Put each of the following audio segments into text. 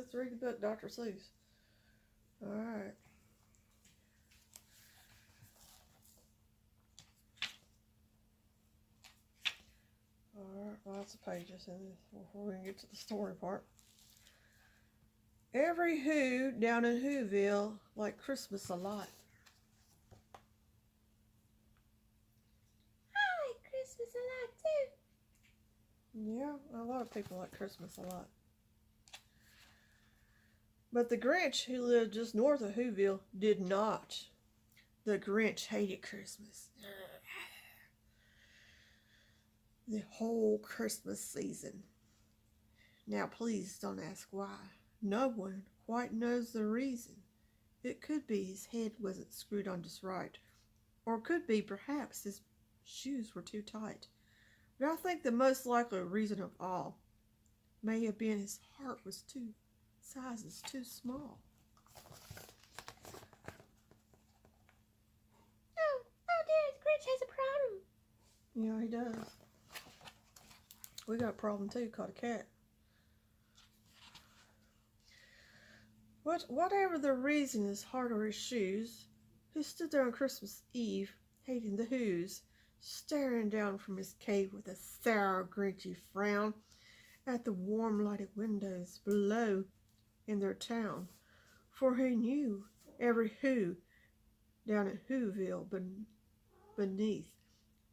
let's read the book, Dr. Seuss. Alright. Alright, lots of pages in this before we can get to the story part. Every Who down in Whoville like Christmas a lot. I like Christmas a lot too. Yeah, a lot of people like Christmas a lot. But the Grinch, who lived just north of Whoville, did not. The Grinch hated Christmas. The whole Christmas season. Now please don't ask why. No one quite knows the reason. It could be his head wasn't screwed on just right. Or it could be perhaps his shoes were too tight. But I think the most likely reason of all may have been his heart was too small. Oh dear, Grinch has a problem. Yeah, he does. We got a problem too, called a cat. Whatever the reason, his heart or his shoes, he stood there on Christmas Eve, hating the Who's, staring down from his cave with a sour, grinchy frown at the warm lighted windows below in their town. For he knew every Who down at Whoville beneath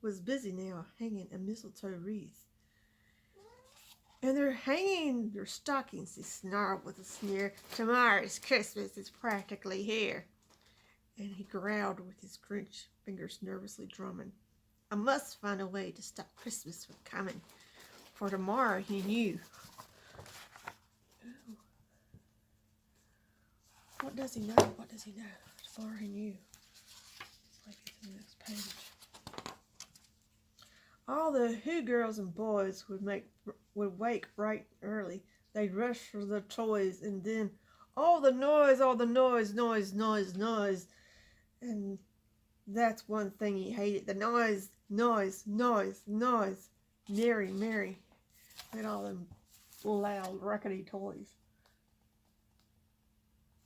was busy now hanging a mistletoe wreath. And they're hanging their stockings, he snarled with a sneer. Tomorrow's Christmas is practically here. And he growled with his Grinch fingers nervously drumming. I must find a way to stop Christmas from coming. For tomorrow, he knew. Ooh. What does he know? What does he know? Tomorrow he knew. Let's get to the next page. All the Who girls and boys would wake bright and early. They'd rush for their toys, and then all the noise, noise. And that's one thing he hated, the noise. Mary. And all them loud, rackety toys.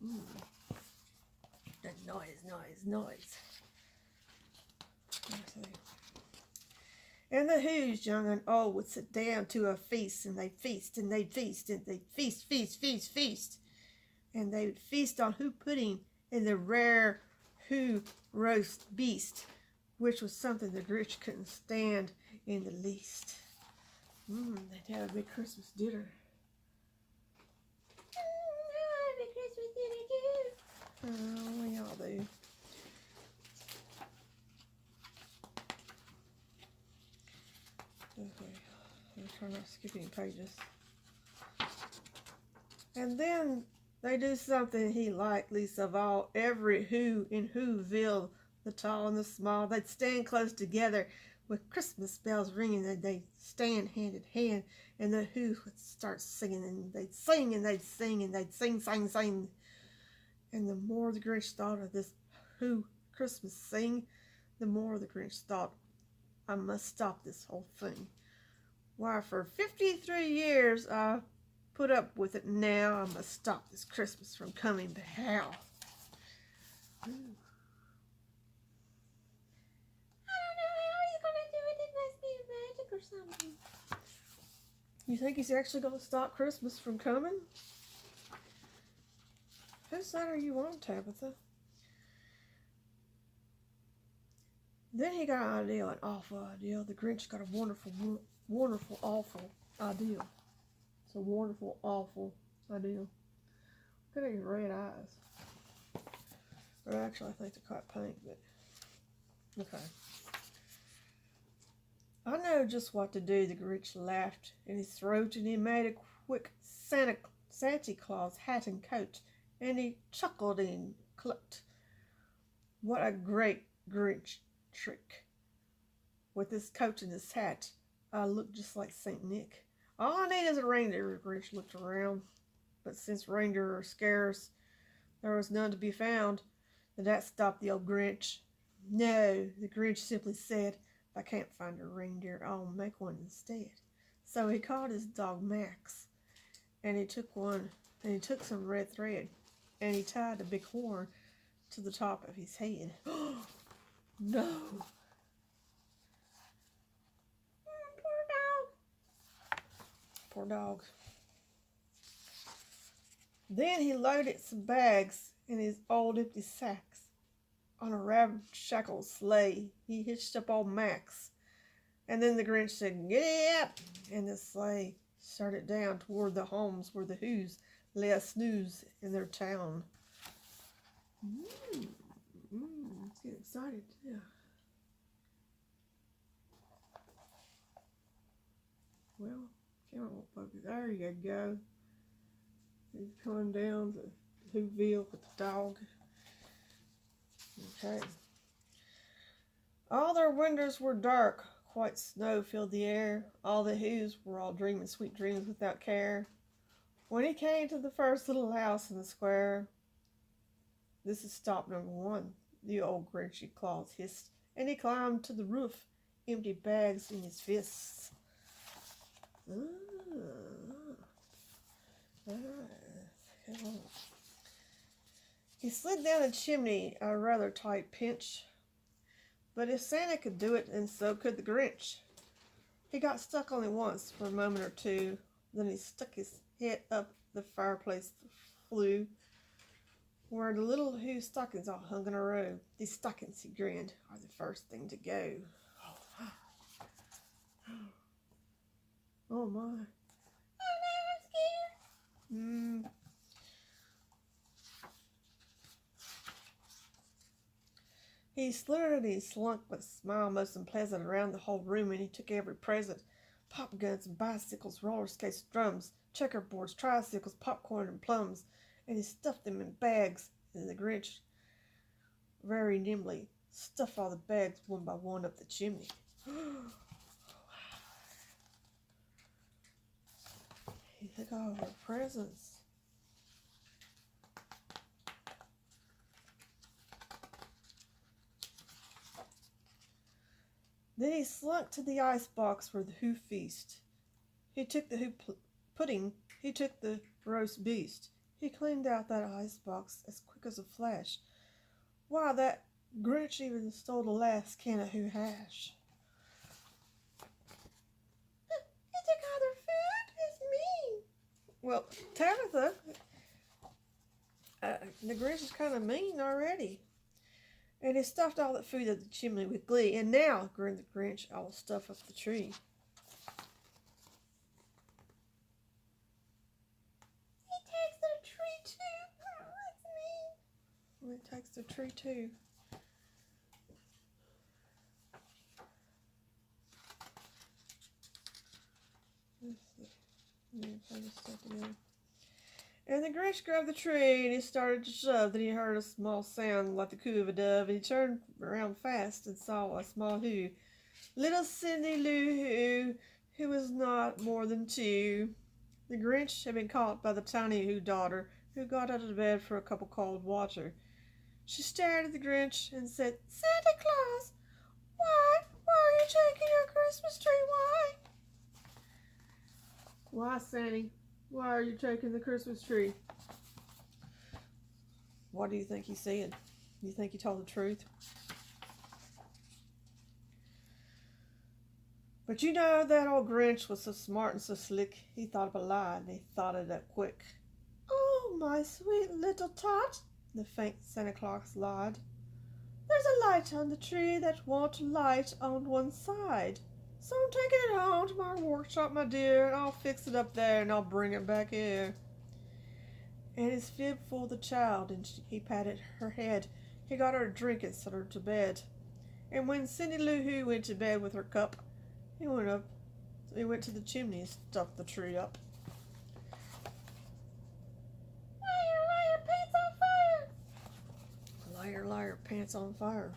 The noise. Let's see. And the Who's, young and old, would sit down to a feast, and they'd feast, and they'd feast, and they'd feast. And they would feast on Who pudding and the rare Who roast beast, which was something the Grinch couldn't stand in the least. They'd have a big Christmas dinner. I have a Christmas dinner too. Oh, we all do. Okay, I'm trying not to skip any pages. And then they do something he liked least of all. Every Who in Whoville, the tall and the small, they'd stand close together with Christmas bells ringing, and they'd stand hand in hand, and the Who would start singing, and they'd sing, and they'd sing, and they'd sing. And the more the Grinch thought of this Who Christmas sing, the more the Grinch thought, I must stop this whole thing. Why, for 53 years I put up with it. Now I must stop this Christmas from coming. But how? I don't know how he's gonna do it. It must be magic or something. You think he's actually going to stop Christmas from coming? Whose side are you on, Tabitha? Then he got an idea, an awful idea. The Grinch got a wonderful, awful idea. It's a wonderful, awful idea. Look at his red eyes. Or actually, I think they're quite pink, but okay. I know just what to do, the Grinch laughed in his throat, and he made a quick Santa Claus hat and coat, and he chuckled and clucked. What a great Grinch trick. With this coat and this hat, I look just like St. Nick. All I need is a reindeer. The Grinch looked around, but since reindeer are scarce, there was none to be found, and that stopped the old Grinch. No, the Grinch simply said, if I can't find a reindeer, I'll make one instead. So he called his dog Max, and he took one And he took some red thread and he tied a big horn to the top of his head. No! Poor dog. Poor dog. Then he loaded some bags in his old empty sacks. On a ramshackle sleigh, he hitched up old Max. And then the Grinch said, "Giddy up!" And the sleigh started down toward the homes where the Who's lay a snooze in their town. Let's get excited. Yeah. Well, camera won't focus. There you go. He's coming down to Whoville with the dog. Okay. All their windows were dark. White snow filled the air. All the Who's were all dreaming sweet dreams without care. When he came to the first little house in the square, "This is stop number 1, the old Grinchy claws hissed, and he climbed to the roof, empty bags in his fists. He slid down the chimney, a rather tight pinch. But if Santa could do it, then so could the Grinch. He got stuck only once for a moment or two. Then he stuck his head up the fireplace flue, where the little Who stockings all hung in a row. "These stockings," he grinned, "are the first thing to go." Oh my. Oh no, I'm scared. He slithered and he slunk with a smile most unpleasant around the whole room, and he took every present: pop guns and bicycles, roller skates, drums, checkerboards, tricycles, popcorn and plums, and he stuffed them in bags, and the Grinch very nimbly stuffed all the bags one by one up the chimney. He took all her presents. Then he slunk to the ice box where the Who feast. He took the Who pudding. He took the roast beast. He cleaned out that ice box as quick as a flash. Why, that Grinch even stole the last can of Who hash. He took all their food? It's mean. Well, Tabitha, the Grinch is kind of mean already. And he stuffed all that food up the chimney with glee. "And now," grinned the Grinch, "I will stuff up the tree." He takes their tree too. It's mean. Well, he takes the tree too. And the Grinch grabbed the tree and he started to shove. Then he heard a small sound like the coo of a dove, and he turned around fast and saw a small Who, little Cindy Lou who was not more than 2. The Grinch had been caught by the tiny Who daughter, who got out of bed for a cup of cold water. She stared at the Grinch and said, "Santa Claus, why are you taking our Christmas tree? Why?" "Why, Sandy? Why are you taking the Christmas tree?" What do you think he said? Do you think he told the truth? But you know, that old Grinch was so smart and so slick, he thought of a lie, and he thought it up quick. "Oh, my sweet little tot," the faint Santa Claus lied, "there's a light on the tree that won't light on one side. So I'm taking it home to my workshop, my dear, and I'll fix it up there, and I'll bring it back here." And his fib fooled the child, and he patted her head. He got her a drink and set her to bed. And when Cindy Lou Who went to bed with her cup, he went to the chimney and stuffed the tree up. Liar, liar, pants on fire. Liar, liar, pants on fire.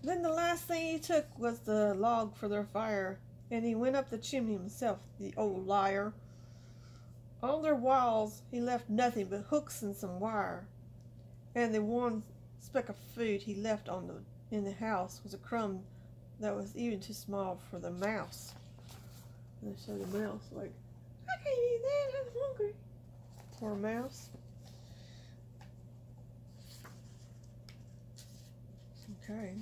Then the last thing he took was the log for their fire, and he went up the chimney himself, the old liar. On their walls he left nothing but hooks and some wire, and the one speck of food he left in the house was a crumb that was even too small for the mouse. And they show the mouse like, I can't eat that. I'm hungry. poor mouse. Okay.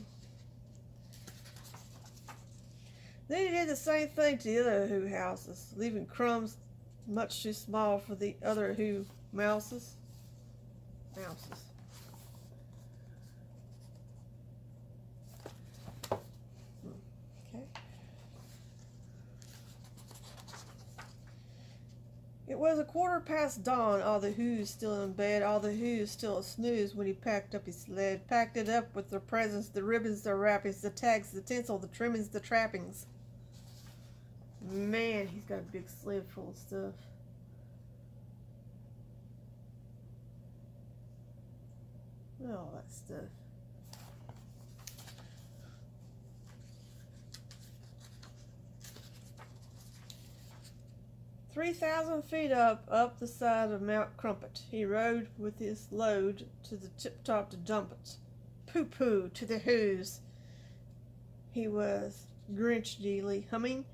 Then he did the same thing to the other Who houses, leaving crumbs much too small for the other Who mouses. Okay. It was 1/4 past dawn, all the Who's still in bed, all the Who's still a snooze when he packed up his sled, packed it up with their presents, the ribbons, the wrappings, the tags, the tinsel, the trimmings, the trappings. Man, he's got a big sled full of stuff. All that stuff. "3,000 feet up the side of Mount Crumpet, he rode with his load to the tip-top to dump it. Pooh-pooh to the Who's. He was Grinch-deely humming.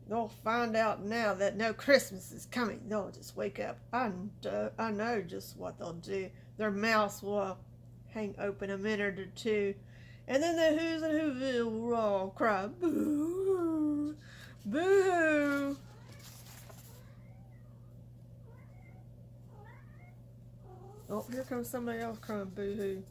They'll find out now that no Christmas is coming. They'll just wake up. I know just what they'll do. Their mouths will hang open a minute or two, and then the Who's and Whoville will all cry, boo, boo. Oh, here comes somebody else crying boo-hoo.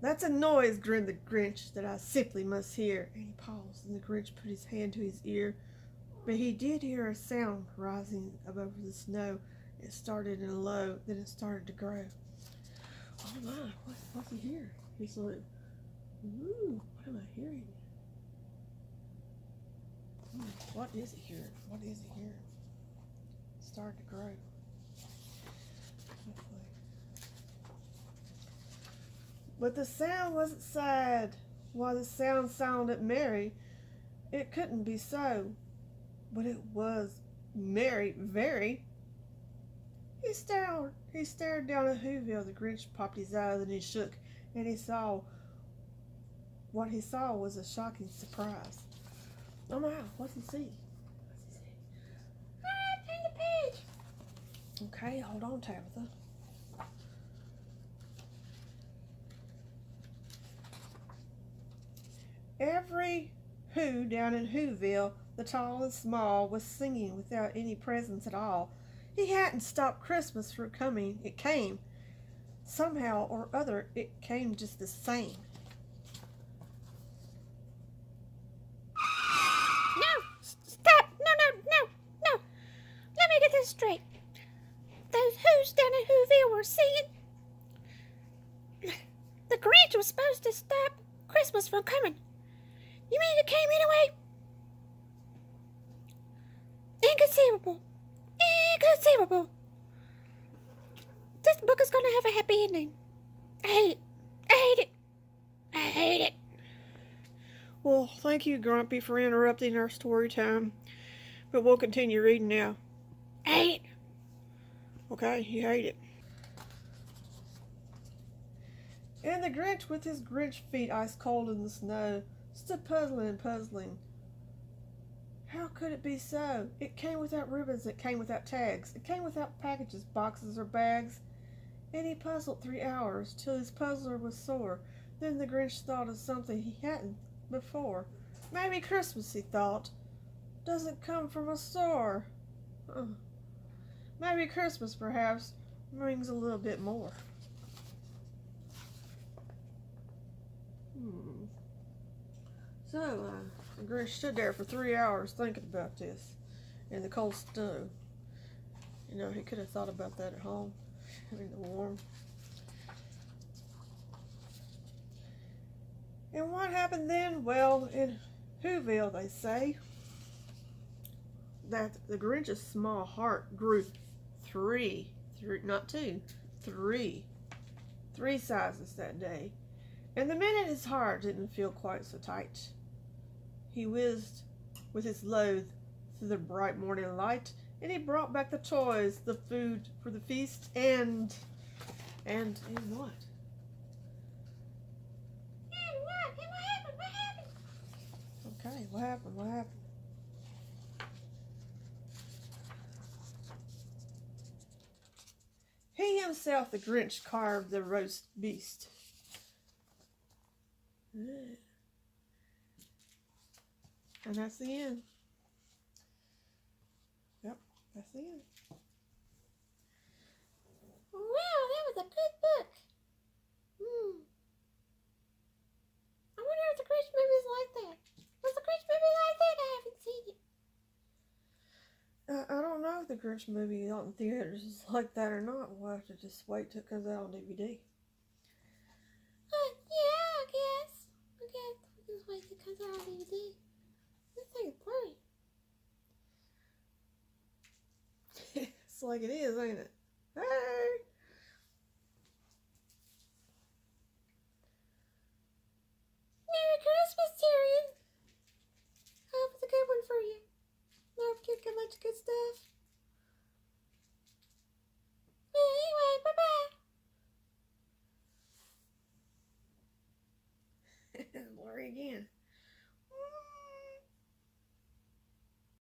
That's a noise, grinned the Grinch, that I simply must hear. And he paused, and the Grinch put his hand to his ear. But he did hear a sound rising above the snow. It started in low, then it started to grow. Oh my, what's he hear? He's like, ooh, what am I hearing? What is he hearing? What is he hearing? It started to grow. But the sound wasn't sad. While the sound sounded merry, it couldn't be so. But it was merry, very. He stared down at Whoville. The Grinch popped his eyes and he shook, and he saw. What he saw was a shocking surprise. Oh my, what's he see? Turn the page. Okay, hold on, Tabitha. Every Who down in Whoville, the tall and small, was singing without any presents at all. He hadn't stopped Christmas from coming. It came. Somehow or other, it came just the same. No! Stop! No! Let me get this straight. Those Who's down in Whoville were singing. The Grinch was supposed to stop Christmas from coming. You mean it came anyway? Inconceivable. This book is gonna have a happy ending. I hate it. Well, thank you, Grumpy, for interrupting our story time. But we'll continue reading now. I hate it. Okay, you hate it. And the Grinch, with his Grinch feet ice cold in the snow, stood puzzling. How could it be so? It came without ribbons, it came without tags, it came without packages, boxes, or bags. And he puzzled 3 hours, till his puzzler was sore. Then the Grinch thought of something he hadn't before. Maybe Christmas, he thought, doesn't come from a store. Maybe Christmas, perhaps, brings a little bit more. So, the Grinch stood there for 3 hours thinking about this in the cold snow. You know, he could have thought about that at home, in the warm. And what happened then? Well, in Whoville, they say that the Grinch's small heart grew three sizes that day. And the minute his heart didn't feel quite so tight, he whizzed with his load through the bright morning light, and he brought back the toys, the food for the feast, and what? And Okay, what happened? What happened? He himself, the Grinch, carved the roast beast. And that's the end. Yep, that's the end. Wow, that was a good book. I wonder if the Grinch movie's like that. Was the Grinch movie like that? I haven't seen it. I don't know if the Grinch movie out in theaters is like that or not. We'll have to just wait till it comes out on DVD. Yeah, I guess. We just wait till it comes out on DVD. This thing's playing. It's like it is, ain't it? Hey! Merry Christmas, Tirion. I hope it's a good one for you. I hope you get a bunch of good stuff.